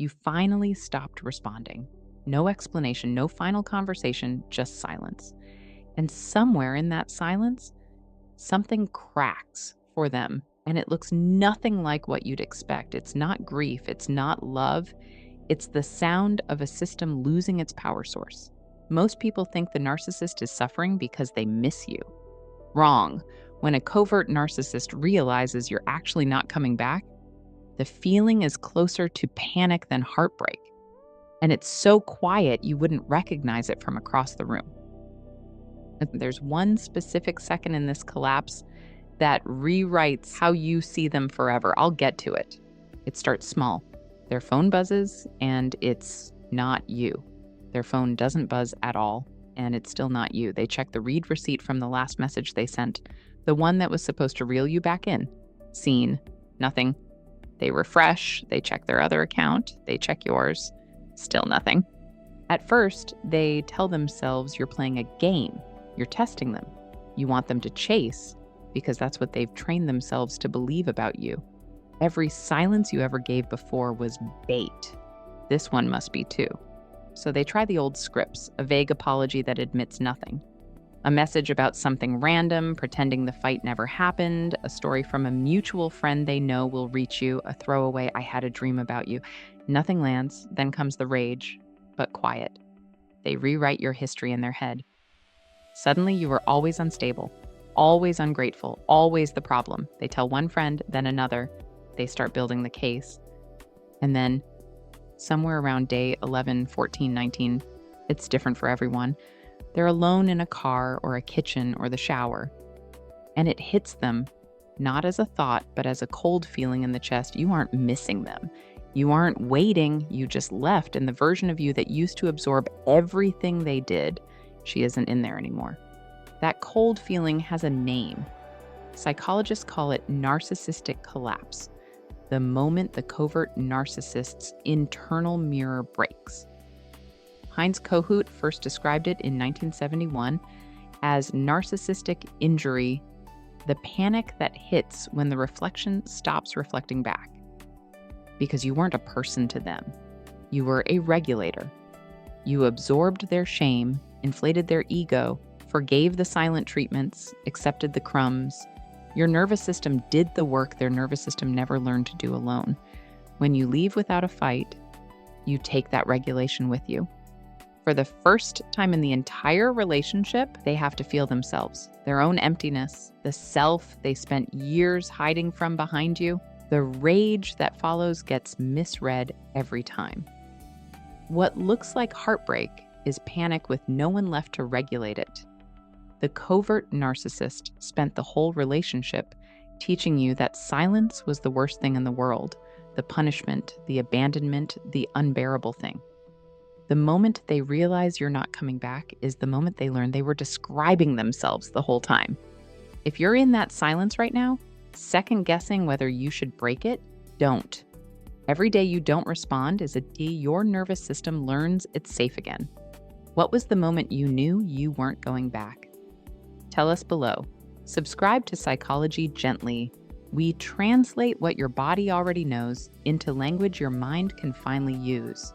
You finally stopped responding. No explanation, no final conversation, just silence. And somewhere in that silence, something cracks for them, and it looks nothing like what you'd expect. It's not grief, it's not love, it's the sound of a system losing its power source. Most people think the narcissist is suffering because they miss you. Wrong. When a covert narcissist realizes you're actually not coming back, the feeling is closer to panic than heartbreak. And it's so quiet you wouldn't recognize it from across the room. There's one specific second in this collapse that rewrites how you see them forever. I'll get to it. It starts small. Their phone buzzes, and it's not you. Their phone doesn't buzz at all, and it's still not you. They check the read receipt from the last message they sent, the one that was supposed to reel you back in. Seen. Nothing. They refresh. They check their other account. They check yours. Still nothing. At first, they tell themselves you're playing a game. You're testing them. You want them to chase because that's what they've trained themselves to believe about you. Every silence you ever gave before was bait. This one must be too. So they try the old scripts, a vague apology that admits nothing. A message about something random, pretending the fight never happened, a story from a mutual friend they know will reach you, a throwaway, I had a dream about you. Nothing lands, then comes the rage, but quiet. They rewrite your history in their head. Suddenly, you are always unstable, always ungrateful, always the problem. They tell one friend, then another. They start building the case. And then, somewhere around day 11, 14, 19, it's different for everyone. They're alone in a car or a kitchen or the shower. And it hits them, not as a thought, but as a cold feeling in the chest. You aren't missing them. You aren't waiting. You just left. And the version of you that used to absorb everything they did, she isn't in there anymore. That cold feeling has a name. Psychologists call it narcissistic collapse, the moment the covert narcissist's internal mirror breaks. Heinz Kohut first described it in 1971 as narcissistic injury, the panic that hits when the reflection stops reflecting back. Because you weren't a person to them. You were a regulator. You absorbed their shame, inflated their ego, forgave the silent treatments, accepted the crumbs. Your nervous system did the work their nervous system never learned to do alone. When you leave without a fight, you take that regulation with you. For the first time in the entire relationship, they have to feel themselves, their own emptiness, the self they spent years hiding from behind you. The rage that follows gets misread every time. What looks like heartbreak is panic with no one left to regulate it. The covert narcissist spent the whole relationship teaching you that silence was the worst thing in the world, the punishment, the abandonment, the unbearable thing. The moment they realize you're not coming back is the moment they learn they were describing themselves the whole time. If you're in that silence right now, second guessing whether you should break it, don't. Every day you don't respond is a day your nervous system learns it's safe again. What was the moment you knew you weren't going back? Tell us below. Subscribe to Psychology Gently. We translate what your body already knows into language your mind can finally use.